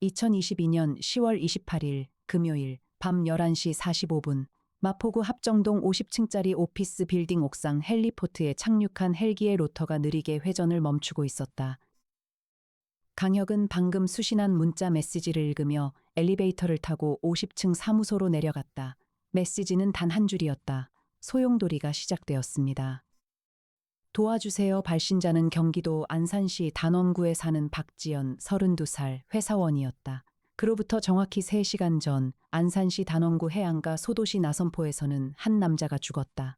2022년 10월 28일 금요일 밤 11시 45분 마포구 합정동 50층짜리 오피스 빌딩 옥상 헬리포트에 착륙한 헬기의 로터가 느리게 회전을 멈추고 있었다. 강혁은 방금 수신한 문자 메시지를 읽으며 엘리베이터를 타고 50층 사무소로 내려갔다. 메시지는 단 한 줄이었다. 소용돌이가 시작되었습니다. 도와주세요. 발신자는 경기도 안산시 단원구에 사는 박지연 32살 회사원이었다. 그로부터 정확히 3시간 전 안산시 단원구 해안가 소도시 나선포에서는 한 남자가 죽었다.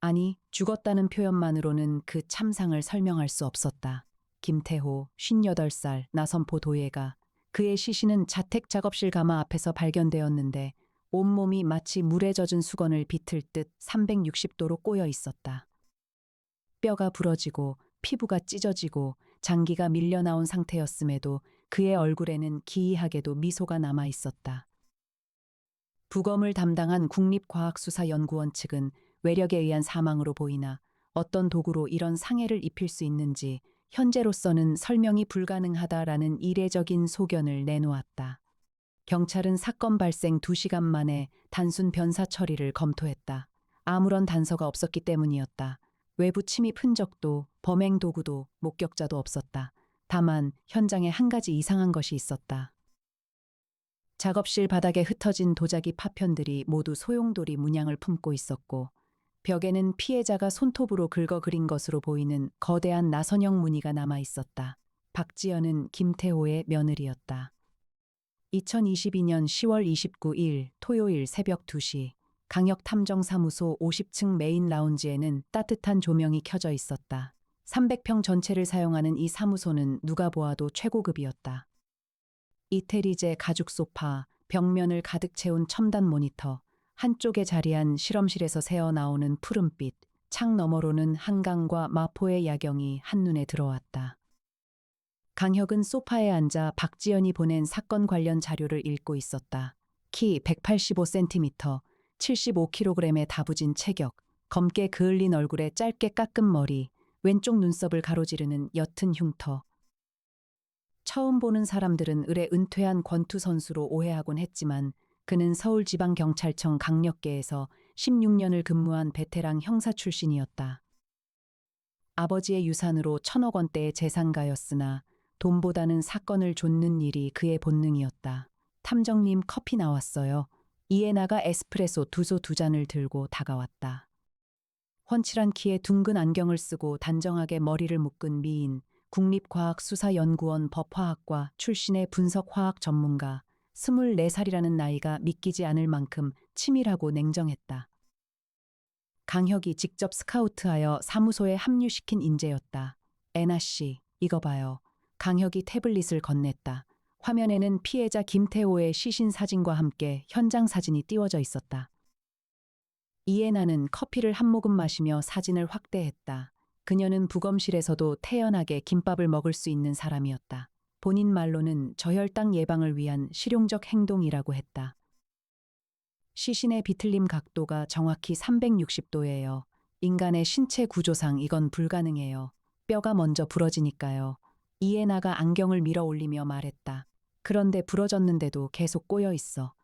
아니, 죽었다는 표현만으로는 그 참상을 설명할 수 없었다. 김태호 58살 나선포 도예가 그의 시신은 자택 작업실 가마 앞에서 발견되었는데 온몸이 마치 물에 젖은 수건을 비틀 듯 360도로 꼬여 있었다. 뼈가 부러지고 피부가 찢어지고 장기가 밀려나온 상태였음에도 그의 얼굴에는 기이하게도 미소가 남아 있었다. 부검을 담당한 국립과학수사연구원 측은 외력에 의한 사망으로 보이나 어떤 도구로 이런 상해를 입힐 수 있는지 현재로서는 설명이 불가능하다라는 이례적인 소견을 내놓았다. 경찰은 사건 발생 2시간 만에 단순 변사 처리를 검토했다. 아무런 단서가 없었기 때문이었다. 외부 침입 흔적도 범행 도구도 목격자도 없었다. 다만 현장에 한 가지 이상한 것이 있었다. 작업실 바닥에 흩어진 도자기 파편들이 모두 소용돌이 문양을 품고 있었고 벽에는 피해자가 손톱으로 긁어 그린 것으로 보이는 거대한 나선형 무늬가 남아 있었다. 박지연은 김태호의 며느리였다. 2022년 10월 29일 토요일 새벽 2시 강역탐정사무소 50층 메인 라운지에는 따뜻한 조명이 켜져 있었다. 300평 전체를 사용하는 이 사무소는 누가 보아도 최고급이었다. 이태리제 가죽 소파, 벽면을 가득 채운 첨단 모니터, 한쪽에 자리한 실험실에서 새어나오는 푸른빛, 창 너머로는 한강과 마포의 야경이 한눈에 들어왔다. 강혁은 소파에 앉아 박지연이 보낸 사건 관련 자료를 읽고 있었다. 키 185cm, 75kg의 다부진 체격, 검게 그을린 얼굴에 짧게 깎은 머리, 왼쪽 눈썹을 가로지르는 옅은 흉터. 처음 보는 사람들은 을의 은퇴한 권투 선수로 오해하곤 했지만 그는 서울지방경찰청 강력계에서 16년을 근무한 베테랑 형사 출신이었다. 아버지의 유산으로 1,000억 원대의 재산가였으나 돈보다는 사건을 좇는 일이 그의 본능이었다. 탐정님, 커피 나왔어요. 이에나가 에스프레소 2잔을 들고 다가왔다. 훤칠한 키에 둥근 안경을 쓰고 단정하게 머리를 묶은 미인, 국립과학수사연구원 법화학과 출신의 분석화학 전문가, 24살이라는 나이가 믿기지 않을 만큼 치밀하고 냉정했다. 강혁이 직접 스카우트하여 사무소에 합류시킨 인재였다. 애나 씨, 이거 봐요. 강혁이 태블릿을 건넸다. 화면에는 피해자 김태호의 시신 사진과 함께 현장 사진이 띄워져 있었다. 이에나는 커피를 한 모금 마시며 사진을 확대했다. 그녀는 부검실에서도 태연하게 김밥을 먹을 수 있는 사람이었다. 본인 말로는 저혈당 예방을 위한 실용적 행동이라고 했다. 시신의 비틀림 각도가 정확히 360도예요. 인간의 신체 구조상 이건 불가능해요. 뼈가 먼저 부러지니까요. 이에나가 안경을 밀어 올리며 말했다. 그런데 부러졌는데도 계속 꼬여 있어.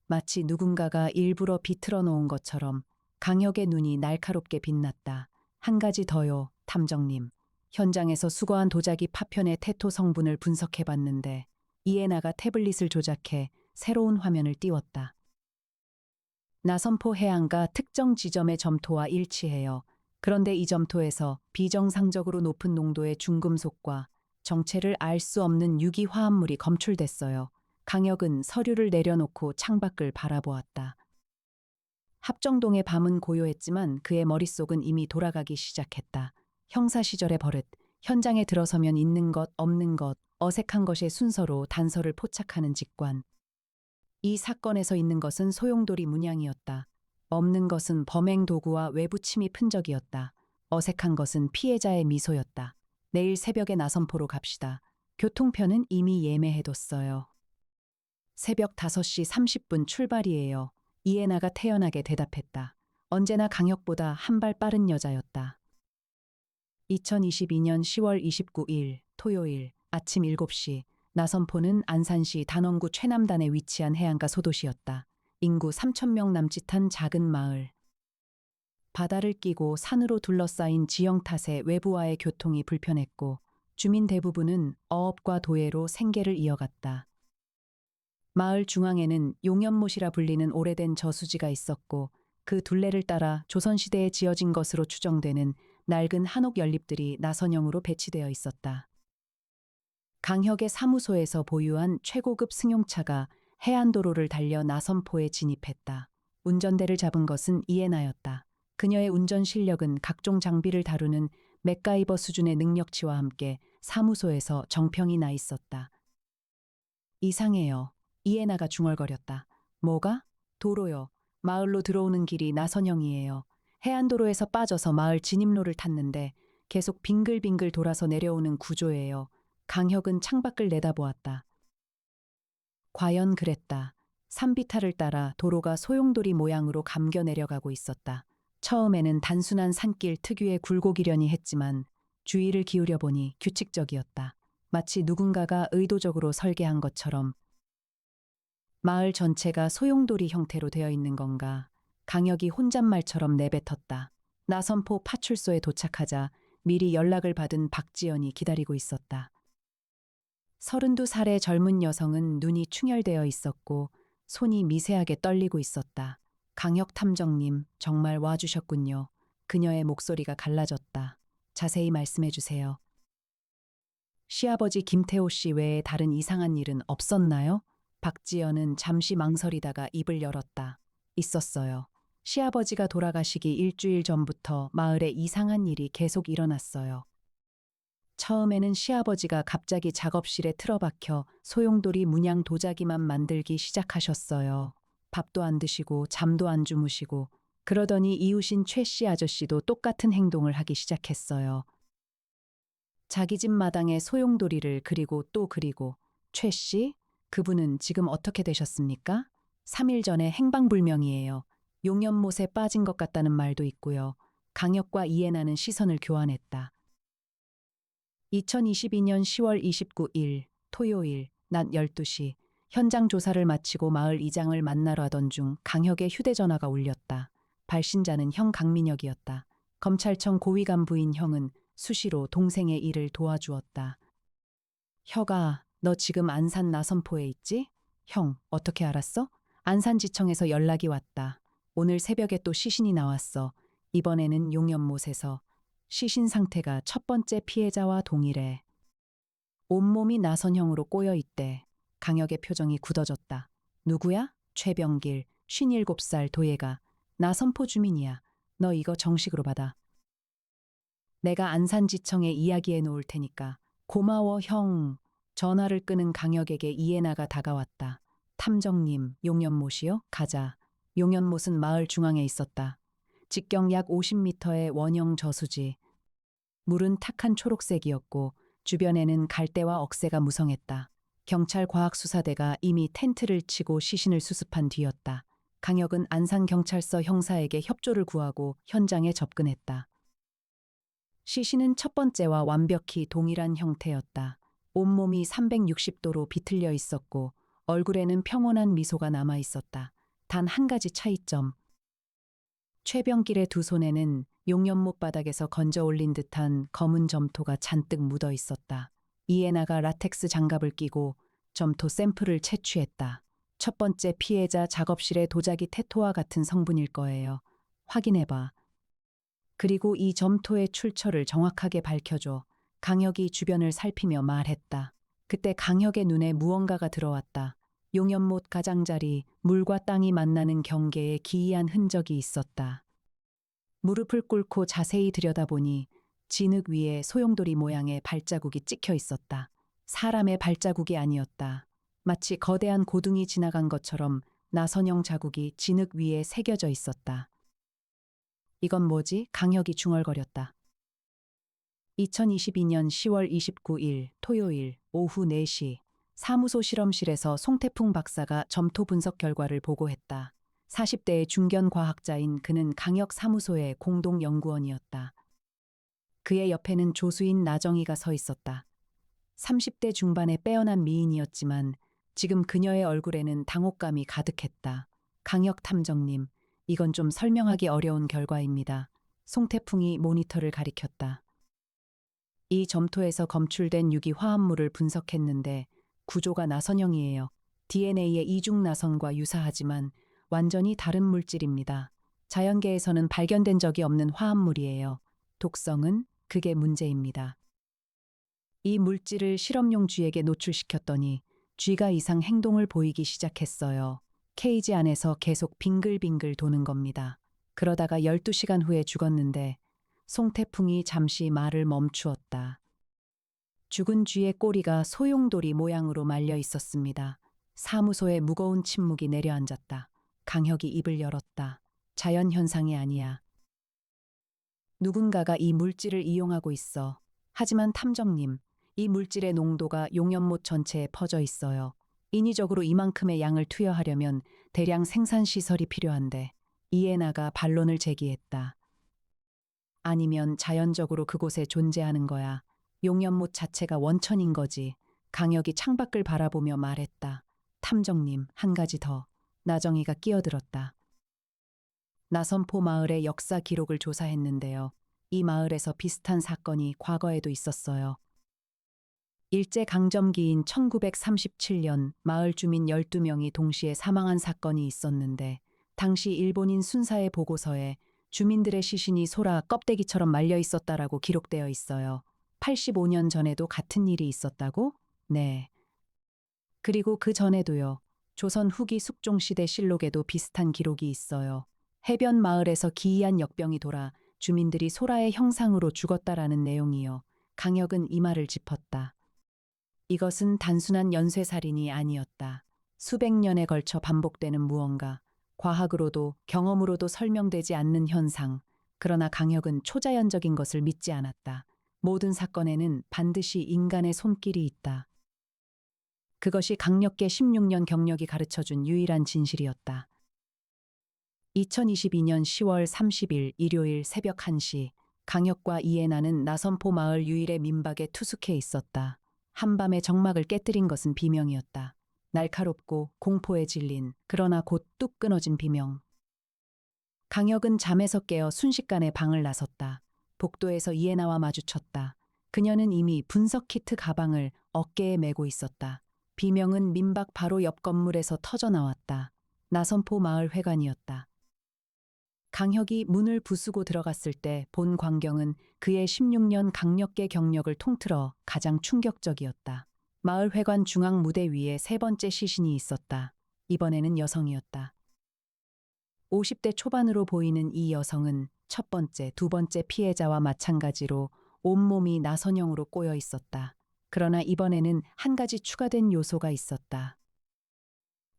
마치 누군가가 일부러 비틀어 놓은 것처럼 강혁의 눈이 날카롭게 빛났다. 한 가지 더요, 탐정님. 현장에서 수거한 도자기 파편의 테토 성분을 분석해봤는데 이에나가 태블릿을 조작해 새로운 화면을 띄웠다. 나선포 해안가 특정 지점의 점토와 일치해요. 그런데 이 점토에서 비정상적으로 높은 농도의 중금속과 정체를 알 수 없는 유기화합물이 검출됐어요. 강혁은 서류를 내려놓고 창밖을 바라보았다. 합정동의 밤은 고요했지만 그의 머릿속은 이미 돌아가기 시작했다. 형사 시절의 버릇, 현장에 들어서면 있는 것, 없는 것, 어색한 것의 순서로 단서를 포착하는 직관. 이 사건에서 있는 것은 소용돌이 문양이었다. 없는 것은 범행 도구와 외부 침입 흔적이었다. 어색한 것은 피해자의 미소였다. 내일 새벽에 나선포로 갑시다. 교통편은 이미 예매해뒀어요. 새벽 5시 30분 출발이에요. 이에나가 태연하게 대답했다. 언제나 강혁보다 한 발 빠른 여자였다. 2022년 10월 29일 토요일 아침 7시 나선포는 안산시 단원구 최남단에 위치한 해안가 소도시였다. 인구 3,000명 남짓한 작은 마을. 바다를 끼고 산으로 둘러싸인 지형 탓에 외부와의 교통이 불편했고 주민 대부분은 어업과 도예로 생계를 이어갔다. 마을 중앙에는 용연못이라 불리는 오래된 저수지가 있었고 그 둘레를 따라 조선시대에 지어진 것으로 추정되는 낡은 한옥 연립들이 나선형으로 배치되어 있었다. 강혁의 사무소에서 보유한 최고급 승용차가 해안도로를 달려 나선포에 진입했다. 운전대를 잡은 것은 이에나였다. 그녀의 운전 실력은 각종 장비를 다루는 맥가이버 수준의 능력치와 함께 사무소에서 정평이 나 있었다. 이상해요. 이에나가 중얼거렸다. 뭐가? 도로요. 마을로 들어오는 길이 나선형이에요. 해안도로에서 빠져서 마을 진입로를 탔는데 계속 빙글빙글 돌아서 내려오는 구조예요. 강혁은 창밖을 내다보았다. 과연 그랬다. 산비탈을 따라 도로가 소용돌이 모양으로 감겨 내려가고 있었다. 처음에는 단순한 산길 특유의 굴곡이려니 했지만 주의를 기울여 보니 규칙적이었다. 마치 누군가가 의도적으로 설계한 것처럼. 마을 전체가 소용돌이 형태로 되어 있는 건가. 강혁이 혼잣말처럼 내뱉었다. 나선포 파출소에 도착하자 미리 연락을 받은 박지연이 기다리고 있었다. 32살의 젊은 여성은 눈이 충혈되어 있었고 손이 미세하게 떨리고 있었다. 강혁 탐정님, 정말 와주셨군요. 그녀의 목소리가 갈라졌다. 자세히 말씀해 주세요. 시아버지 김태호 씨 외에 다른 이상한 일은 없었나요? 박지연은 잠시 망설이다가 입을 열었다. 있었어요. 시아버지가 돌아가시기 일주일 전부터 마을에 이상한 일이 계속 일어났어요. 처음에는 시아버지가 갑자기 작업실에 틀어박혀 소용돌이 문양 도자기만 만들기 시작하셨어요. 밥도 안 드시고 잠도 안 주무시고 그러더니 이웃인 최 씨 아저씨도 똑같은 행동을 하기 시작했어요. 자기 집 마당에 소용돌이를 그리고 또 그리고 최 씨? 그분은 지금 어떻게 되셨습니까? 3일 전에 행방불명이에요. 용연못에 빠진 것 같다는 말도 있고요. 강혁과 이해나는 시선을 교환했다. 2022년 10월 29일 토요일 낮 12시 현장 조사를 마치고 마을 이장을 만나러 하던 중 강혁의 휴대전화가 울렸다. 발신자는 형 강민혁이었다. 검찰청 고위 간부인 형은 수시로 동생의 일을 도와주었다. 혁아, 너 지금 안산 나선포에 있지? 형, 어떻게 알았어? 안산지청에서 연락이 왔다. 오늘 새벽에 또 시신이 나왔어. 이번에는 용연못에서. 시신 상태가 첫 번째 피해자와 동일해. 온몸이 나선형으로 꼬여 있대. 강혁의 표정이 굳어졌다. 누구야? 최병길, 57살 도예가. 나선포 주민이야. 너 이거 정식으로 받아. 내가 안산지청에 이야기해 놓을 테니까. 고마워 형. 전화를 끄는 강혁에게 이해나가 다가왔다. 탐정님, 용연못이요? 가자. 용연못은 마을 중앙에 있었다. 직경 약 50m의 원형 저수지. 물은 탁한 초록색이었고 주변에는 갈대와 억새가 무성했다. 경찰 과학수사대가 이미 텐트를 치고 시신을 수습한 뒤였다. 강혁은 안산경찰서 형사에게 협조를 구하고 현장에 접근했다. 시신은 첫 번째와 완벽히 동일한 형태였다. 온몸이 360도로 비틀려 있었고 얼굴에는 평온한 미소가 남아 있었다. 단 한 가지 차이점. 최병길의 두 손에는 용연못 바닥에서 건져 올린 듯한 검은 점토가 잔뜩 묻어 있었다. 이에나가 라텍스 장갑을 끼고 점토 샘플을 채취했다. 첫 번째 피해자 작업실의 도자기 테토와 같은 성분일 거예요. 확인해봐. 그리고 이 점토의 출처를 정확하게 밝혀줘. 강혁이 주변을 살피며 말했다. 그때 강혁의 눈에 무언가가 들어왔다. 용연못 가장자리, 물과 땅이 만나는 경계에 기이한 흔적이 있었다. 무릎을 꿇고 자세히 들여다보니 진흙 위에 소용돌이 모양의 발자국이 찍혀 있었다. 사람의 발자국이 아니었다. 마치 거대한 고둥이 지나간 것처럼 나선형 자국이 진흙 위에 새겨져 있었다. 이건 뭐지? 강혁이 중얼거렸다. 2022년 10월 29일 토요일 오후 4시 사무소 실험실에서 송태풍 박사가 점토 분석 결과를 보고했다. 40대의 중견 과학자인 그는 강혁 사무소의 공동 연구원이었다. 그의 옆에는 조수인 나정희가 서 있었다. 30대 중반의 빼어난 미인이었지만 지금 그녀의 얼굴에는 당혹감이 가득했다. 강혁 탐정님, 이건 좀 설명하기 어려운 결과입니다. 송태풍이 모니터를 가리켰다. 이 점토에서 검출된 유기 화합물을 분석했는데 구조가 나선형이에요. DNA의 이중 나선과 유사하지만 완전히 다른 물질입니다. 자연계에서는 발견된 적이 없는 화합물이에요. 독성은 그게 문제입니다. 이 물질을 실험용 쥐에게 노출시켰더니 쥐가 이상 행동을 보이기 시작했어요. 케이지 안에서 계속 빙글빙글 도는 겁니다. 그러다가 12시간 후에 죽었는데 송태풍이 잠시 말을 멈추었다. 죽은 쥐의 꼬리가 소용돌이 모양으로 말려 있었습니다. 사무소에 무거운 침묵이 내려앉았다. 강혁이 입을 열었다. 자연현상이 아니야. 누군가가 이 물질을 이용하고 있어. 하지만 탐정님, 이 물질의 농도가 용연못 전체에 퍼져 있어요. 인위적으로 이만큼의 양을 투여하려면 대량 생산시설이 필요한데 이에나가 반론을 제기했다. 아니면 자연적으로 그곳에 존재하는 거야. 용연못 자체가 원천인 거지. 강혁이 창밖을 바라보며 말했다. 탐정님, 한 가지 더. 나정이가 끼어들었다. 나선포 마을의 역사 기록을 조사했는데요. 이 마을에서 비슷한 사건이 과거에도 있었어요. 일제강점기인 1937년 마을 주민 12명이 동시에 사망한 사건이 있었는데 당시 일본인 순사의 보고서에 주민들의 시신이 소라 껍데기처럼 말려 있었다라고 기록되어 있어요. 85년 전에도 같은 일이 있었다고? 네. 그리고 그 전에도요. 조선 후기 숙종시대 실록에도 비슷한 기록이 있어요. 해변 마을에서 기이한 역병이 돌아 주민들이 소라의 형상으로 죽었다라는 내용이요. 강혁은 이 말을 짚었다. 이것은 단순한 연쇄살인이 아니었다. 수백 년에 걸쳐 반복되는 무언가, 과학으로도 경험으로도 설명되지 않는 현상. 그러나 강혁은 초자연적인 것을 믿지 않았다. 모든 사건에는 반드시 인간의 손길이 있다. 그것이 강력계 16년 경력이 가르쳐준 유일한 진실이었다. 2022년 10월 30일 일요일 새벽 1시, 강혁과 이해나는 나선포 마을 유일의 민박에 투숙해 있었다. 한밤의 정막을 깨뜨린 것은 비명이었다. 날카롭고 공포에 질린, 그러나 곧 뚝 끊어진 비명. 강혁은 잠에서 깨어 순식간에 방을 나섰다. 복도에서 이해나와 마주쳤다. 그녀는 이미 분석 키트 가방을 어깨에 메고 있었다. 비명은 민박 바로 옆 건물에서 터져 나왔다. 나선포 마을 회관이었다. 강혁이 문을 부수고 들어갔을 때 본 광경은 그의 16년 강력계 경력을 통틀어 가장 충격적이었다. 마을 회관 중앙 무대 위에 세 번째 시신이 있었다. 이번에는 여성이었다. 50대 초반으로 보이는 이 여성은 첫 번째, 두 번째 피해자와 마찬가지로 온몸이 나선형으로 꼬여 있었다. 그러나 이번에는 한 가지 추가된 요소가 있었다.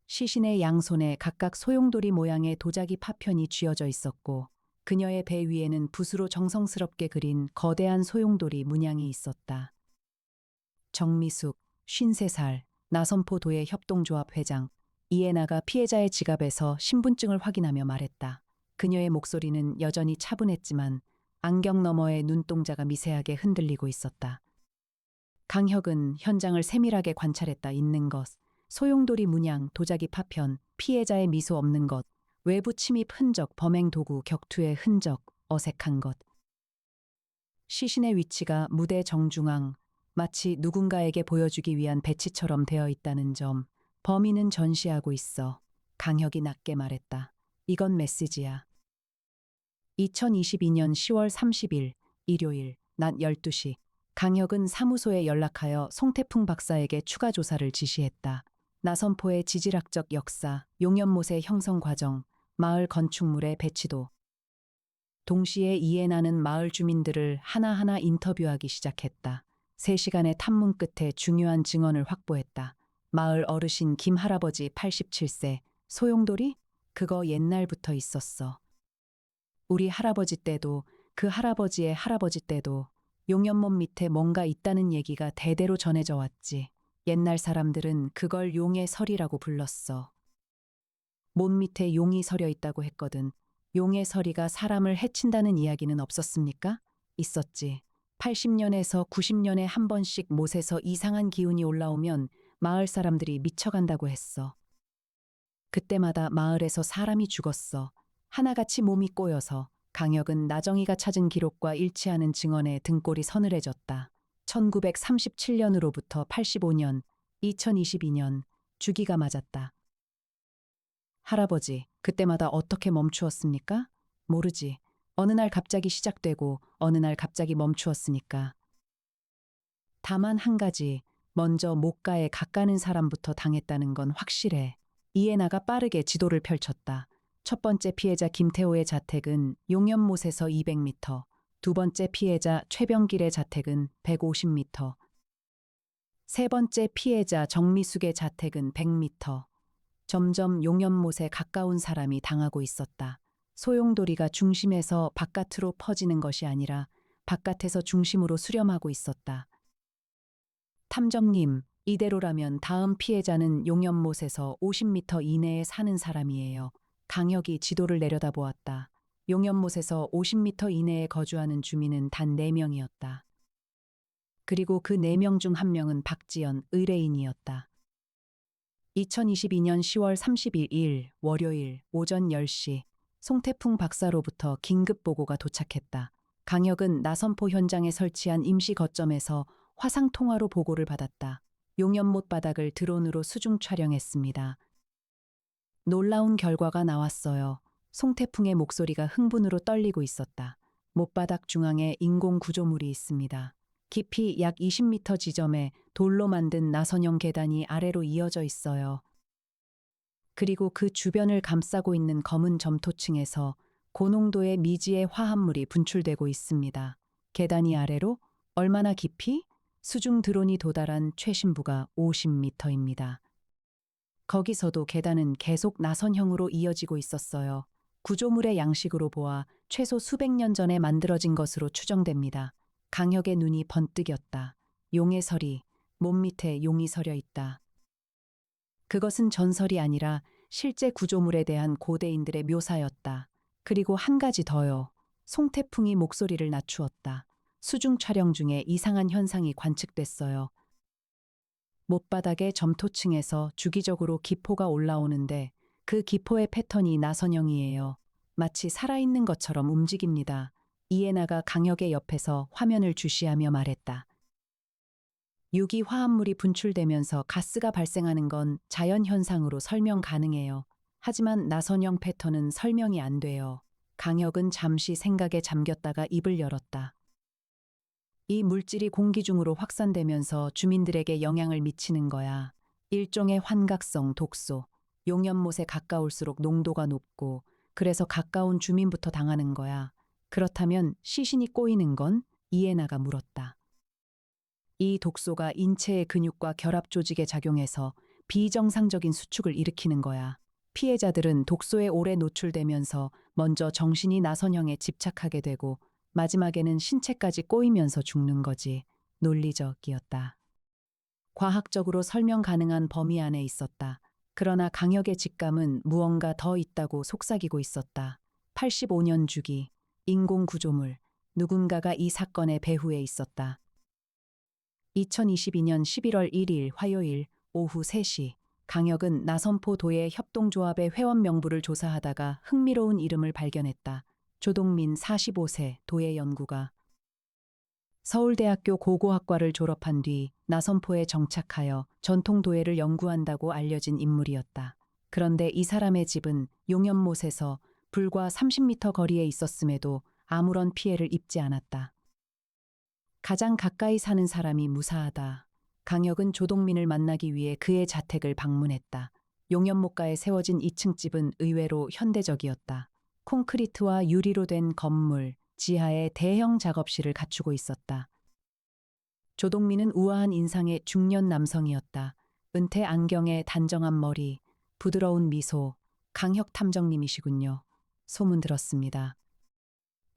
시신의 양손에 각각 소용돌이 모양의 도자기 파편이 쥐어져 있었고 그녀의 배 위에는 붓으로 정성스럽게 그린 거대한 소용돌이 문양이 있었다. 정미숙, 53살, 나선포도의 협동조합 회장, 이해나가 피해자의 지갑에서 신분증을 확인하며 말했다. 그녀의 목소리는 여전히 차분했지만 안경 너머의 눈동자가 미세하게 흔들리고 있었다. 강혁은 현장을 세밀하게 관찰했다. 있는 것, 소용돌이 문양, 도자기 파편, 피해자의 미소 없는 것, 외부 침입 흔적, 범행 도구, 격투의 흔적, 어색한 것. 시신의 위치가 무대 정중앙, 마치 누군가에게 보여주기 위한 배치처럼 되어 있다는 점, 범인은 전시하고 있어. 강혁이 낮게 말했다. 이건 메시지야. 2022년 10월 30일, 일요일, 낮 12시, 강혁은 사무소에 연락하여 송태풍 박사에게 추가 조사를 지시했다. 나선포의 지질학적 역사, 용연못의 형성 과정, 마을 건축물의 배치도. 동시에 이해나는 마을 주민들을 하나하나 인터뷰하기 시작했다. 3시간의 탐문 끝에 중요한 증언을 확보했다. 마을 어르신 김 할아버지 87세, 소용돌이? 그거 옛날부터 있었어. 우리 할아버지 때도 그 할아버지의 할아버지 때도 용연못 밑에 뭔가 있다는 얘기가 대대로 전해져 왔지. 옛날 사람들은 그걸 용의 설이라고 불렀어. 못 밑에 용이 서려 있다고 했거든. 용의 서리가 사람을 해친다는 이야기는 없었습니까? 있었지. 80년에서 90년에 한 번씩 못에서 이상한 기운이 올라오면 마을 사람들이 미쳐간다고 했어. 그때마다 마을에서 사람이 죽었어. 하나같이 몸이 꼬여서. 강혁은 나정이가 찾은 기록과 일치하는 증언에 등골이 서늘해졌다. 1937년으로부터 85년, 2022년 주기가 맞았다. 할아버지, 그때마다 어떻게 멈추었습니까? 모르지. 어느 날 갑자기 시작되고 어느 날 갑자기 멈추었으니까. 다만 한 가지, 먼저 목가에 가까는 사람부터 당했다는 건 확실해. 이해나가 빠르게 지도를 펼쳤다. 첫 번째 피해자 김태호의 자택은 용연못에서 200m, 두 번째 피해자 최병길의 자택은 150m, 세 번째 피해자 정미숙의 자택은 100m. 점점 용연못에 가까운 사람이 당하고 있었다. 소용돌이가 중심에서 바깥으로 퍼지는 것이 아니라 바깥에서 중심으로 수렴하고 있었다. 탐정님, 이대로라면 다음 피해자는 용연못에서 50m 이내에 사는 사람이에요. 강혁이 지도를 내려다보았다. 용연못에서 50m 이내에 거주하는 주민은 단 4명이었다. 그리고 그 4명 중 1명은 박지연 의뢰인이었다. 2022년 10월 31일 월요일 오전 10시 송태풍 박사로부터 긴급 보고가 도착했다. 강혁은 나선포 현장에 설치한 임시 거점에서 화상 통화로 보고를 받았다. 용연못 바닥을 드론으로 수중 촬영했습니다. 놀라운 결과가 나왔어요. 송태풍의 목소리가 흥분으로 떨리고 있었다. 못바닥 중앙에 인공 구조물이 있습니다. 깊이 약 20m 지점에 돌로 만든 나선형 계단이 아래로 이어져 있어요. 그리고 그 주변을 감싸고 있는 검은 점토층에서 고농도의 미지의 화합물이 분출되고 있습니다. 계단이 아래로 얼마나 깊이? 수중 드론이 도달한 최신부가 50m입니다. 거기서도 계단은 계속 나선형으로 이어지고 있었어요. 구조물의 양식으로 보아 최소 수백 년 전에 만들어진 것으로 추정됩니다. 강혁의 눈이 번뜩였다. 용의 설이, 몸 밑에 용이 서려 있다. 그것은 전설이 아니라 실제 구조물에 대한 고대인들의 묘사였다. 그리고 한 가지 더요. 송태풍이 목소리를 낮추었다. 수중 촬영 중에 이상한 현상이 관측됐어요. 못바닥의 점토층에서 주기적으로 기포가 올라오는데 그 기포의 패턴이 나선형이에요. 마치 살아있는 것처럼 움직입니다. 이해나가 강혁의 옆에서 화면을 주시하며 말했다. 유기 화합물이 분출되면서 가스가 발생하는 건 자연현상으로 설명 가능해요. 하지만 나선형 패턴은 설명이 안 돼요. 강혁은 잠시 생각에 잠겼다가 입을 열었다. 이 물질이 공기 중으로 확산되면서 주민들에게 영향을 미치는 거야. 일종의 환각성 독소. 용연못에 가까울수록 농도가 높고 그래서 가까운 주민부터 당하는 거야. 그렇다면 시신이 꼬이는 건? 이해나가 물었다. 이 독소가 인체의 근육과 결합 조직에 작용해서 비정상적인 수축을 일으키는 거야. 피해자들은 독소에 오래 노출되면서 먼저 정신이 나선형에 집착하게 되고 마지막에는 신체까지 꼬이면서 죽는 거지. 논리적이었다. 과학적으로 설명 가능한 범위 안에 있었다. 그러나 강혁의 직감은 무언가 더 있다고 속삭이고 있었다. 85년 주기, 인공 구조물, 누군가가 이 사건의 배후에 있었다. 2022년 11월 1일 화요일 오후 3시 강혁은 나선포 도예 협동조합의 회원 명부를 조사하다가 흥미로운 이름을 발견했다. 조동민 45세 도예 연구가 서울대학교 고고학과를 졸업한 뒤 나선포에 정착하여 전통 도예를 연구한다고 알려진 인물이었다. 그런데 이 사람의 집은 용연못에서 불과 30m 거리에 있었음에도 아무런 피해를 입지 않았다. 가장 가까이 사는 사람이 무사하다. 강혁은 조동민을 만나기 위해 그의 자택을 방문했다. 용연못가에 세워진 2층 집은 의외로 현대적이었다. 콘크리트와 유리로 된 건물, 지하에 대형 작업실을 갖추고 있었다. 조동민은 우아한 인상의 중년 남성이었다. 은퇴 안경에 단정한 머리, 부드러운 미소, 강혁 탐정님이시군요. 소문 들었습니다.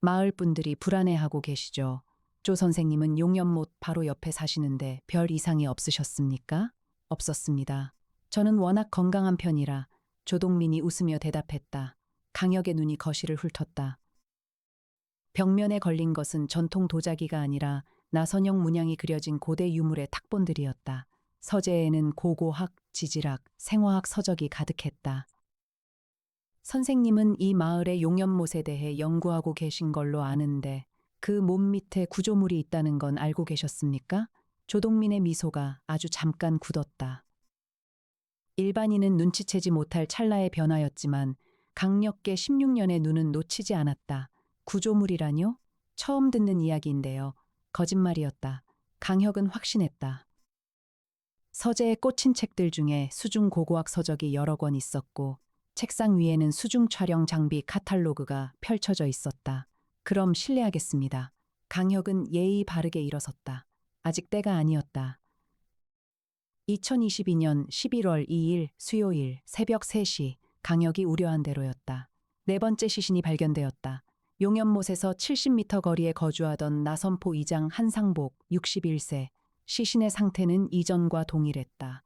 마을 분들이 불안해하고 계시죠. 조 선생님은 용연못 바로 옆에 사시는데 별 이상이 없으셨습니까? 없었습니다. 저는 워낙 건강한 편이라. 조동민이 웃으며 대답했다. 강혁의 눈이 거실을 훑었다. 벽면에 걸린 것은 전통 도자기가 아니라 나선형 문양이 그려진 고대 유물의 탁본들이었다. 서재에는 고고학, 지질학, 생화학 서적이 가득했다. 선생님은 이 마을의 용연못에 대해 연구하고 계신 걸로 아는데 그 몸 밑에 구조물이 있다는 건 알고 계셨습니까? 조동민의 미소가 아주 잠깐 굳었다. 일반인은 눈치채지 못할 찰나의 변화였지만 강력계 16년의 눈은 놓치지 않았다. 구조물이라뇨? 처음 듣는 이야기인데요. 거짓말이었다. 강혁은 확신했다. 서재에 꽂힌 책들 중에 수중 고고학 서적이 여러 권 있었고 책상 위에는 수중 촬영 장비 카탈로그가 펼쳐져 있었다. 그럼 실례하겠습니다. 강혁은 예의 바르게 일어섰다. 아직 때가 아니었다. 2022년 11월 2일 수요일 새벽 3시 강혁이 우려한 대로였다. 네 번째 시신이 발견되었다. 용연못에서 70m 거리에 거주하던 나선포 이장 한상복 61세. 시신의 상태는 이전과 동일했다.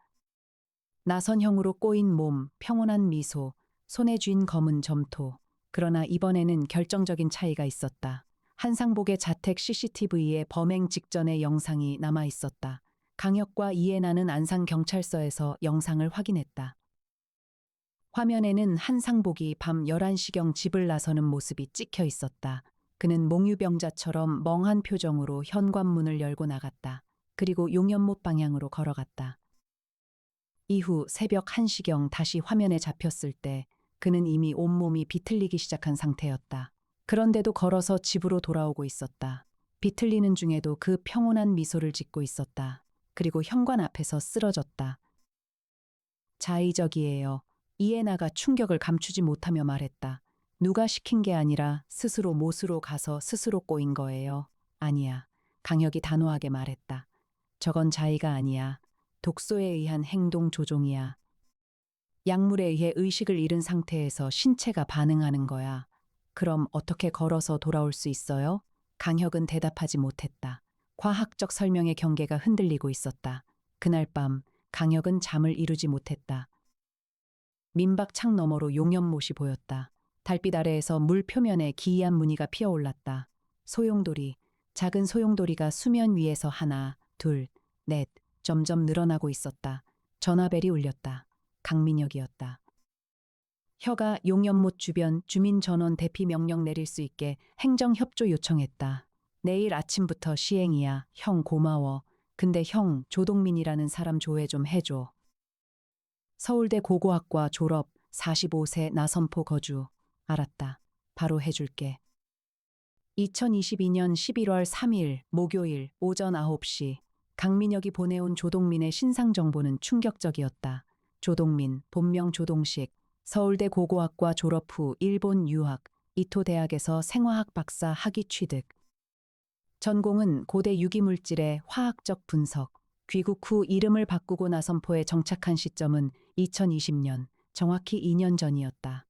나선형으로 꼬인 몸, 평온한 미소, 손에 쥔 검은 점토. 그러나 이번에는 결정적인 차이가 있었다. 한상복의 자택 CCTV에 범행 직전의 영상이 남아 있었다. 강혁과 이해나는 안산경찰서에서 영상을 확인했다. 화면에는 한상복이 밤 11시경 집을 나서는 모습이 찍혀 있었다. 그는 몽유병자처럼 멍한 표정으로 현관문을 열고 나갔다. 그리고 용연못 방향으로 걸어갔다. 이후 새벽 1시경 다시 화면에 잡혔을 때 그는 이미 온몸이 비틀리기 시작한 상태였다. 그런데도 걸어서 집으로 돌아오고 있었다. 비틀리는 중에도 그 평온한 미소를 짓고 있었다. 그리고 현관 앞에서 쓰러졌다. 자의적이에요. 이해나가 충격을 감추지 못하며 말했다. 누가 시킨 게 아니라 스스로 못으로 가서 스스로 꼬인 거예요. 아니야. 강혁이 단호하게 말했다. 저건 자의가 아니야. 독소에 의한 행동 조종이야. 약물에 의해 의식을 잃은 상태에서 신체가 반응하는 거야. 그럼 어떻게 걸어서 돌아올 수 있어요? 강혁은 대답하지 못했다. 과학적 설명의 경계가 흔들리고 있었다. 그날 밤 강혁은 잠을 이루지 못했다. 민박 창 너머로 용연못이 보였다. 달빛 아래에서 물 표면에 기이한 무늬가 피어올랐다. 소용돌이, 작은 소용돌이가 수면 위에서 하나, 둘, 넷, 점점 늘어나고 있었다. 전화벨이 울렸다. 강민혁이었다. 혀가 용연못 주변 주민 전원 대피 명령 내릴 수 있게 행정 협조 요청했다. 내일 아침부터 시행이야. 형 고마워. 근데 형 조동민이라는 사람 조회 좀 해줘. 서울대 고고학과 졸업, 45세 나선포 거주. 알았다. 바로 해줄게. 2022년 11월 3일 목요일 오전 9시 강민혁이 보내온 조동민의 신상 정보는 충격적이었다. 조동민, 본명 조동식, 서울대 고고학과 졸업 후 일본 유학, 이토 대학에서 생화학 박사 학위 취득. 전공은 고대 유기물질의 화학적 분석. 귀국 후 이름을 바꾸고 나선포에 정착한 시점은 2020년, 정확히 2년 전이었다.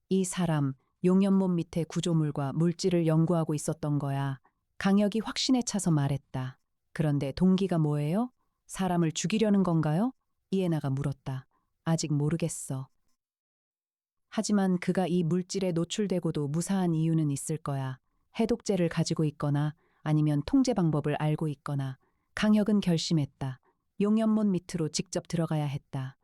이 사람, 용연못 밑에 구조물과 물질을 연구하고 있었던 거야. 강혁이 확신에 차서 말했다. 그런데 동기가 뭐예요? 사람을 죽이려는 건가요? 이해나가 물었다. 아직 모르겠어. 하지만 그가 이 물질에 노출되고도 무사한 이유는 있을 거야. 해독제를 가지고 있거나 아니면 통제 방법을 알고 있거나. 강혁은 결심했다. 용연못 밑으로 직접 들어가야 했다.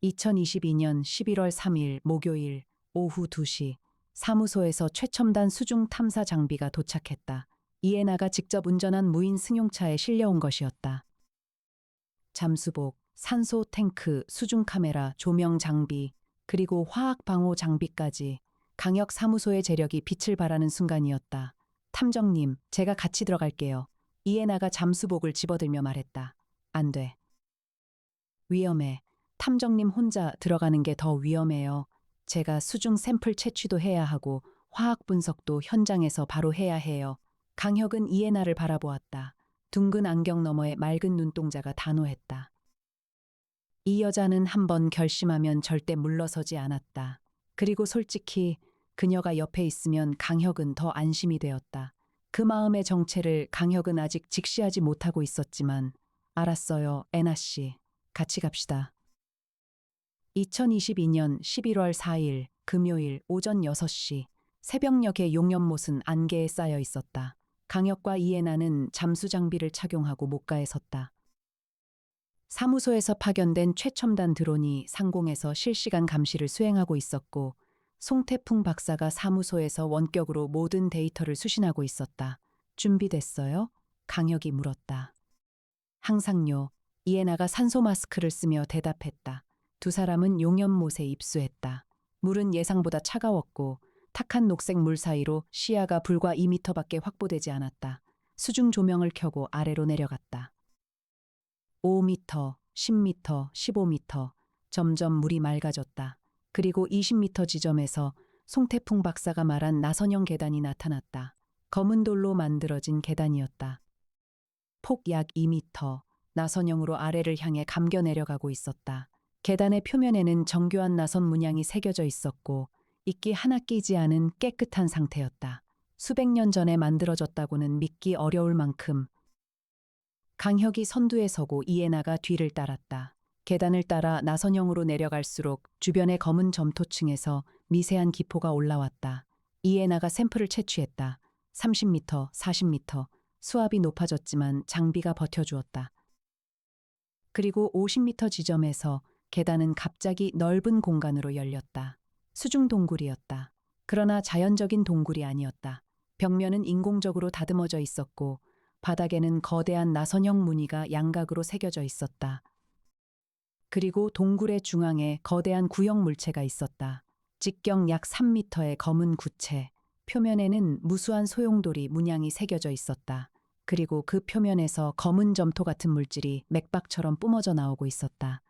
2022년 11월 3일 목요일 오후 2시 사무소에서 최첨단 수중 탐사 장비가 도착했다. 이해나가 직접 운전한 무인 승용차에 실려온 것이었다. 잠수복, 산소 탱크, 수중 카메라, 조명 장비, 그리고 화학 방호 장비까지 강혁 사무소의 재력이 빛을 발하는 순간이었다. 탐정님, 제가 같이 들어갈게요. 이해나가 잠수복을 집어들며 말했다. 안 돼. 위험해. 탐정님 혼자 들어가는 게 더 위험해요. 제가 수중 샘플 채취도 해야 하고 화학 분석도 현장에서 바로 해야 해요. 강혁은 이해나를 바라보았다. 둥근 안경 너머의 맑은 눈동자가 단호했다. 이 여자는 한번 결심하면 절대 물러서지 않았다. 그리고 솔직히 그녀가 옆에 있으면 강혁은 더 안심이 되었다. 그 마음의 정체를 강혁은 아직 직시하지 못하고 있었지만 알았어요, 애나 씨. 같이 갑시다. 2022년 11월 4일 금요일 오전 6시 새벽녘의 용연못은 안개에 쌓여 있었다. 강혁과 이해나는 잠수 장비를 착용하고 목가에 섰다. 사무소에서 파견된 최첨단 드론이 상공에서 실시간 감시를 수행하고 있었고, 송태풍 박사가 사무소에서 원격으로 모든 데이터를 수신하고 있었다. 준비됐어요? 강혁이 물었다. 항상요. 이해나가 산소 마스크를 쓰며 대답했다. 두 사람은 용연못에 입수했다. 물은 예상보다 차가웠고 탁한 녹색 물 사이로 시야가 불과 2미터밖에 확보되지 않았다. 수중 조명을 켜고 아래로 내려갔다. 5미터, 10미터, 15미터. 점점 물이 맑아졌다. 그리고 20미터 지점에서 송태풍 박사가 말한 나선형 계단이 나타났다. 검은 돌로 만들어진 계단이었다. 폭 약 2미터, 나선형으로 아래를 향해 감겨 내려가고 있었다. 계단의 표면에는 정교한 나선 문양이 새겨져 있었고 이끼 하나 끼지 않은 깨끗한 상태였다. 수백 년 전에 만들어졌다고는 믿기 어려울 만큼. 강혁이 선두에 서고 이해나가 뒤를 따랐다. 계단을 따라 나선형으로 내려갈수록 주변의 검은 점토층에서 미세한 기포가 올라왔다. 이해나가 샘플을 채취했다. 30미터, 40미터. 수압이 높아졌지만 장비가 버텨주었다. 그리고 50미터 지점에서 계단은 갑자기 넓은 공간으로 열렸다. 수중 동굴이었다. 그러나 자연적인 동굴이 아니었다. 벽면은 인공적으로 다듬어져 있었고 바닥에는 거대한 나선형 무늬가 양각으로 새겨져 있었다. 그리고 동굴의 중앙에 거대한 구형 물체가 있었다. 직경 약 3미터의 검은 구체, 표면에는 무수한 소용돌이 문양이 새겨져 있었다. 그리고 그 표면에서 검은 점토 같은 물질이 맥박처럼 뿜어져 나오고 있었다.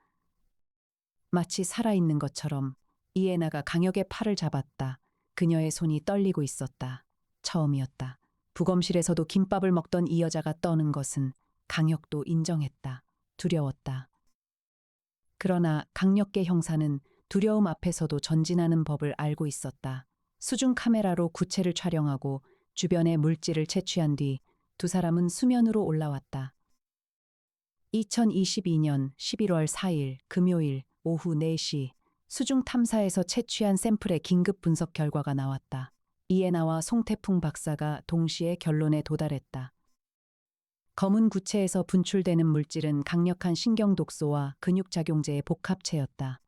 마치 살아있는 것처럼 이해나가 강혁의 팔을 잡았다. 그녀의 손이 떨리고 있었다. 처음이었다. 부검실에서도 김밥을 먹던 이 여자가 떠는 것은 강혁도 인정했다. 두려웠다. 그러나 강력계 형사는 두려움 앞에서도 전진하는 법을 알고 있었다. 수중 카메라로 구체를 촬영하고 주변의 물질을 채취한 뒤 두 사람은 수면으로 올라왔다. 2022년 11월 4일 금요일 오후 4시 수중 탐사에서 채취한 샘플의 긴급 분석 결과가 나왔다. 이해나와 송태풍 박사가 동시에 결론에 도달했다. 검은 구체에서 분출되는 물질은 강력한 신경독소와 근육작용제의 복합체였다.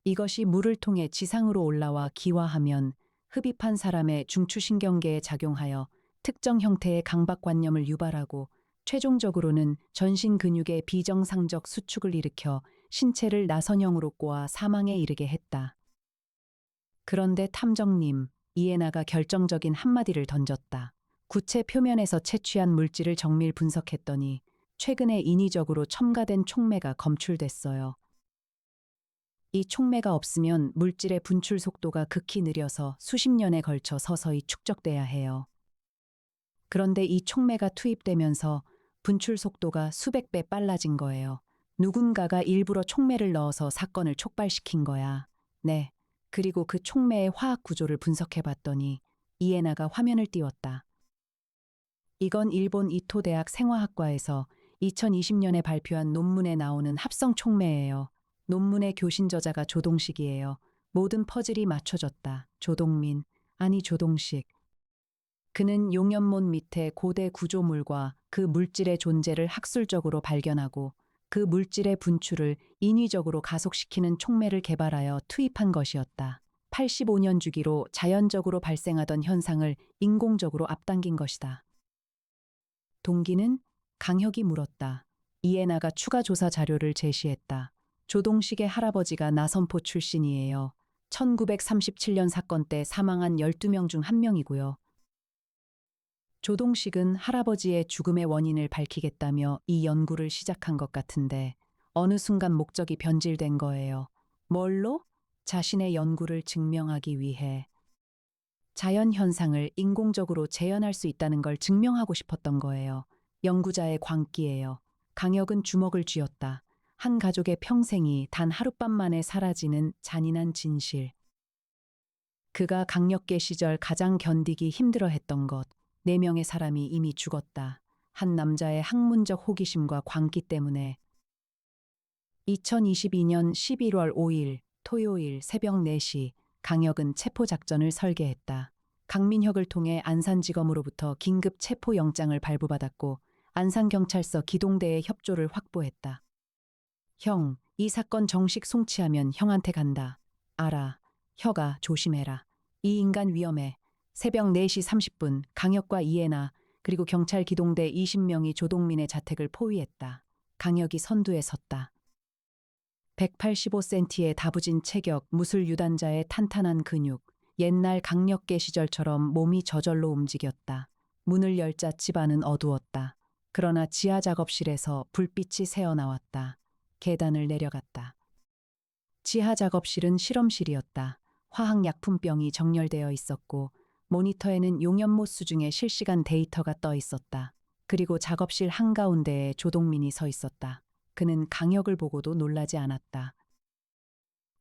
이것이 물을 통해 지상으로 올라와 기화하면 흡입한 사람의 중추신경계에 작용하여 특정 형태의 강박관념을 유발하고 최종적으로는 전신 근육의 비정상적 수축을 일으켜 신체를 나선형으로 꼬아 사망에 이르게 했다. 그런데 탐정님, 이해나가 결정적인 한마디를 던졌다. 구체 표면에서 채취한 물질을 정밀 분석했더니 최근에 인위적으로 첨가된 촉매가 검출됐어요. 이 촉매가 없으면 물질의 분출 속도가 극히 느려서 수십 년에 걸쳐 서서히 축적돼야 해요. 그런데 이 촉매가 투입되면서 분출 속도가 수백 배 빨라진 거예요. 누군가가 일부러 촉매를 넣어서 사건을 촉발시킨 거야. 네. 그리고 그 촉매의 화학 구조를 분석해봤더니 이해나가 화면을 띄웠다. 이건 일본 이토대학 생화학과에서 2020년에 발표한 논문에 나오는 합성 촉매예요. 논문의 교신 저자가 조동식이에요. 모든 퍼즐이 맞춰졌다. 조동민, 아니 조동식. 그는 용연못 밑에 고대 구조물과 그 물질의 존재를 학술적으로 발견하고 그 물질의 분출을 인위적으로 가속시키는 촉매를 개발하여 투입한 것이었다. 85년 주기로 자연적으로 발생하던 현상을 인공적으로 앞당긴 것이다. 동기는? 강혁이 물었다. 이해나가 추가 조사 자료를 제시했다. 조동식의 할아버지가 나선포 출신이에요. 1937년 사건 때 사망한 12명 중 한 명이고요. 조동식은 할아버지의 죽음의 원인을 밝히겠다며 이 연구를 시작한 것 같은데 어느 순간 목적이 변질된 거예요. 뭘로? 자신의 연구를 증명하기 위해. 자연 현상을 인공적으로 재현할 수 있다는 걸 증명하고 싶었던 거예요. 연구자의 광기예요. 강혁은 주먹을 쥐었다. 한 가족의 평생이 단 하룻밤 만에 사라지는 잔인한 진실. 그가 강력계 시절 가장 견디기 힘들어했던 것. 4명의 사람이 이미 죽었다. 한 남자의 학문적 호기심과 광기 때문에. 2022년 11월 5일 토요일 새벽 4시 강혁은 체포작전을 설계했다. 강민혁을 통해 안산지검으로부터 긴급 체포영장을 발부받았고 안산경찰서 기동대의 협조를 확보했다. 형, 이 사건 정식 송치하면 형한테 간다. 알아. 혀가 조심해라. 이 인간 위험해. 새벽 4시 30분 강혁과 이해나 그리고 경찰 기동대 20명이 조동민의 자택을 포위했다. 강혁이 선두에 섰다. 185cm의 다부진 체격, 무술 유단자의 탄탄한 근육, 옛날 강력계 시절처럼 몸이 저절로 움직였다. 문을 열자 집안은 어두웠다. 그러나 지하 작업실에서 불빛이 새어나왔다. 계단을 내려갔다. 지하 작업실은 실험실이었다. 화학약품병이 정렬되어 있었고 모니터에는 용연못 수중의 실시간 데이터가 떠 있었다. 그리고 작업실 한가운데에 조동민이 서 있었다. 그는 강혁을 보고도 놀라지 않았다.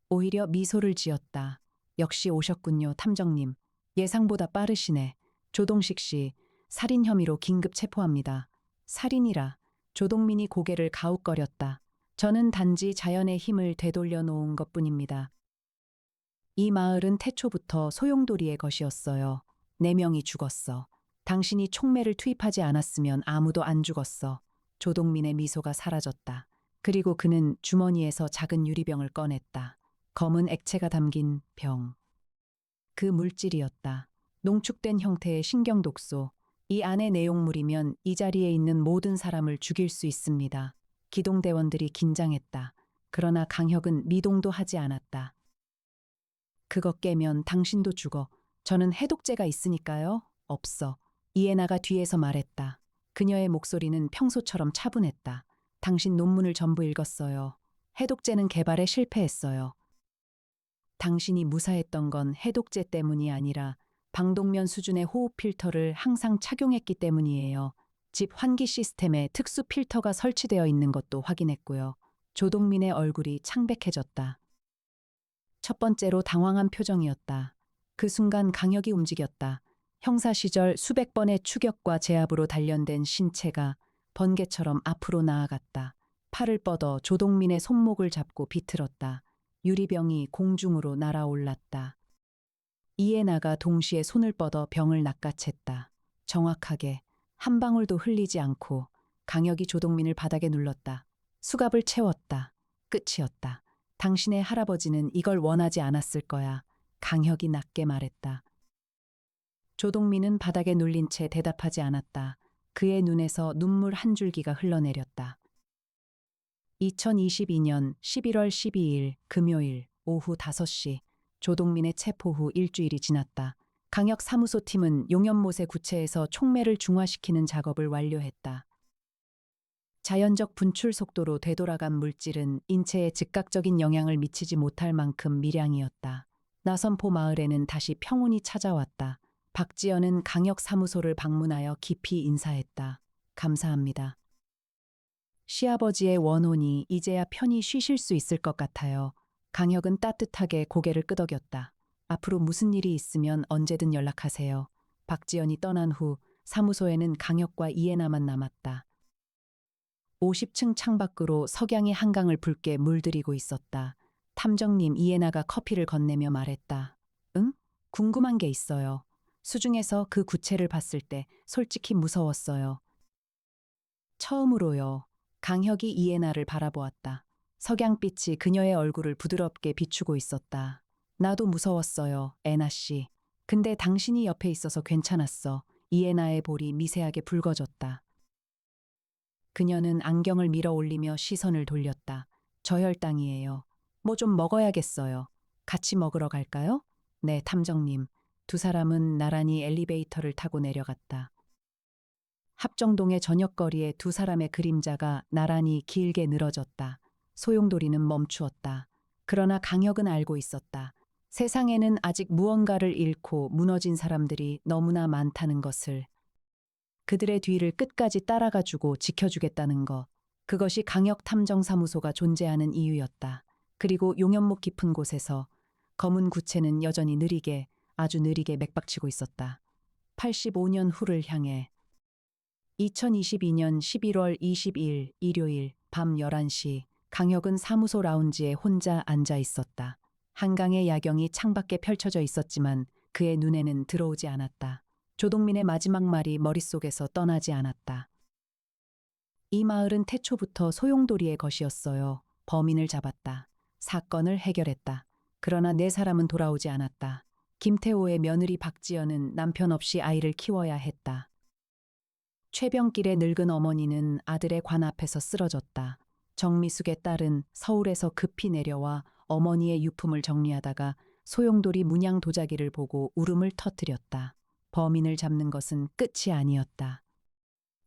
오히려 미소를 지었다. 역시 오셨군요, 탐정님. 예상보다 빠르시네. 조동식 씨, 살인 혐의로 긴급 체포합니다. 살인이라. 조동민이 고개를 가웃거렸다. 저는 단지 자연의 힘을 되돌려 놓은 것뿐입니다. 이 마을은 태초부터 소용돌이의 것이었어요. 4명이 죽었어. 당신이 총매를 투입하지 않았으면 아무도 안 죽었어. 조동민의 미소가 사라졌다. 그리고 그는 주머니에서 작은 유리병을 꺼냈다. 검은 액체가 담긴 병. 그 물질이었다. 농축된 형태의 신경독소. 이 안의 내용물이면 이 자리에 있는 모든 사람을 죽일 수 있습니다. 기동대원들이 긴장했다. 그러나 강혁은 미동도 하지 않았다. 그거 깨면 당신도 죽어. 저는 해독제가 있으니까요. 없어. 이에나가 뒤에서 말했다. 그녀의 목소리는 평소처럼 차분했다. 당신 논문을 전부 읽었어요. 해독제는 개발에 실패했어요. 당신이 무사했던 건 해독제 때문이 아니라 방독면 수준의 호흡 필터를 항상 착용했기 때문이에요. 집 환기 시스템에 특수 필터가 설치되어 있는 것도 확인했고요. 조동민의 얼굴이 창백해졌다. 첫 번째로 당황한 표정이었다. 그 순간 강혁이 움직였다. 형사 시절 수백 번의 추격과 제압으로 단련된 신체가 번개처럼 앞으로 나아갔다. 팔을 뻗어 조동민의 손목을 잡고 비틀었다. 유리병이 공중으로 날아올랐다. 이에나가 동시에 손을 뻗어 병을 낚아챘다. 정확하게 한 방울도 흘리지 않고 강혁이 조동민을 바닥에 눌렀다. 수갑을 채웠다. 끝이었다. 당신의 할아버지는 이걸 원하지 않았을 거야. 강혁이 낮게 말했다. 조동민은 바닥에 눌린 채 대답하지 않았다. 그의 눈에서 눈물 한 줄기가 흘러내렸다. 2022년 11월 12일 금요일 오후 5시 조동민의 체포 후 일주일이 지났다. 강혁 사무소팀은 용연못의 구체에서 촉매를 중화시키는 작업을 완료했다. 자연적 분출 속도로 되돌아간 물질은 인체에 즉각적인 영향을 미치지 못할 만큼 미량이었다. 나선포 마을에는 다시 평온이 찾아왔다. 박지연은 강혁 사무소를 방문하여 깊이 인사했다. 감사합니다. 시아버지의 원혼이 이제야 편히 쉬실 수 있을 것 같아요. 강혁은 따뜻하게 고개를 끄덕였다. 앞으로 무슨 일이 있으면 언제든 연락하세요. 박지연이 떠난 후 사무소에는 강혁과 이해나만 남았다. 50층 창밖으로 석양이 한강을 붉게 물들이고 있었다. 탐정님 이해나가 커피를 건네며 말했다. 응? 궁금한 게 있어요. 수중에서 그 구체를 봤을 때 솔직히 무서웠어요. 처음으로요. 강혁이 이해나를 바라보았다. 석양빛이 그녀의 얼굴을 부드럽게 비추고 있었다. 나도 무서웠어요, 애나 씨. 근데 당신이 옆에 있어서 괜찮았어. 이해나의 볼이 미세하게 붉어졌다. 그녀는 안경을 밀어 올리며 시선을 돌렸다. 저 혈당이에요. 뭐 좀 먹어야겠어요. 같이 먹으러 갈까요? 네, 탐정님. 두 사람은 나란히 엘리베이터를 타고 내려갔다. 합정동의 저녁거리에 두 사람의 그림자가 나란히 길게 늘어졌다. 소용돌이는 멈추었다. 그러나 강혁은 알고 있었다. 세상에는 아직 무언가를 잃고 무너진 사람들이 너무나 많다는 것을. 그들의 뒤를 끝까지 따라가주고 지켜주겠다는 것. 그것이 강혁 탐정사무소가 존재하는 이유였다. 그리고 용연목 깊은 곳에서 검은 구체는 여전히 느리게, 아주 느리게 맥박치고 있었다. 85년 후를 향해 2022년 11월 20일 일요일 밤 11시 강혁은 사무소 라운지에 혼자 앉아 있었다. 한강의 야경이 창밖에 펼쳐져 있었지만 그의 눈에는 들어오지 않았다. 조동민의 마지막 말이 머릿속에서 떠나지 않았다. 이 마을은 태초부터 소용돌이의 것이었어요. 범인을 잡았다. 사건을 해결했다. 그러나 네 사람은 돌아오지 않았다. 김태호의 며느리 박지연은 남편 없이 아이를 키워야 했다. 최병길의 늙은 어머니는 아들의 관 앞에서 쓰러졌다. 정미숙의 딸은 서울에서 급히 내려와 어머니의 유품을 정리하다가 소용돌이 문양 도자기를 보고 울음을 터뜨렸다. 범인을 잡는 것은 끝이 아니었다.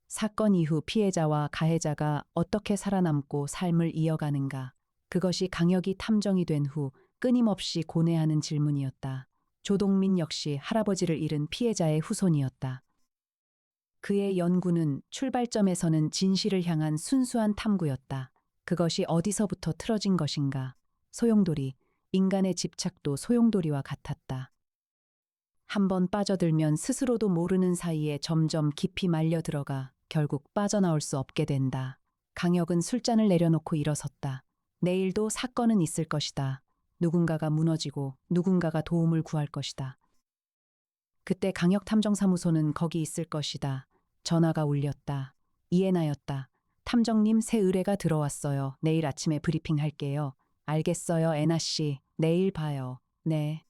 사건 이후 피해자와 가해자가 어떻게 살아남고 삶을 이어가는가. 그것이 강력히 탐정이 된 후 끊임없이 고뇌하는 질문이었다. 조동민 역시 할아버지를 잃은 피해자의 후손이었다. 그의 연구는 출발점에서는 진실을 향한 순수한 탐구였다. 그것이 어디서부터 틀어진 것인가. 소용돌이, 인간의 집착도 소용돌이와 같았다. 한번 빠져들면 스스로도 모르는 사이에 점점 깊이 말려 들어가 결국 빠져나올 수 없게 된다. 강혁은 술잔을 내려놓고 일어섰다. 내일도 사건은 있을 것이다. 누군가가 무너지고 누군가가 도움을 구할 것이다. 그때 강혁 탐정사무소는 거기 있을 것이다. 전화가 울렸다. 이애나였다. 탐정님, 새 의뢰가 들어왔어요. 내일 아침에 브리핑 할게요. 알겠어요, 애나 씨. 내일 봐요. 네.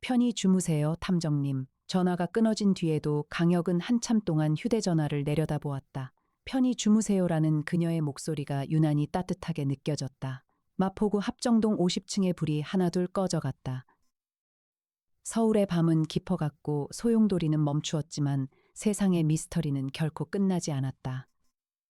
편히 주무세요, 탐정님. 전화가 끊어진 뒤에도 강혁은 한참 동안 휴대전화를 내려다보았다. 편히 주무세요라는 그녀의 목소리가 유난히 따뜻하게 느껴졌다. 마포구 합정동 50층의 불이 하나둘 꺼져갔다. 서울의 밤은 깊어갔고 소용돌이는 멈추었지만 세상의 미스터리는 결코 끝나지 않았다.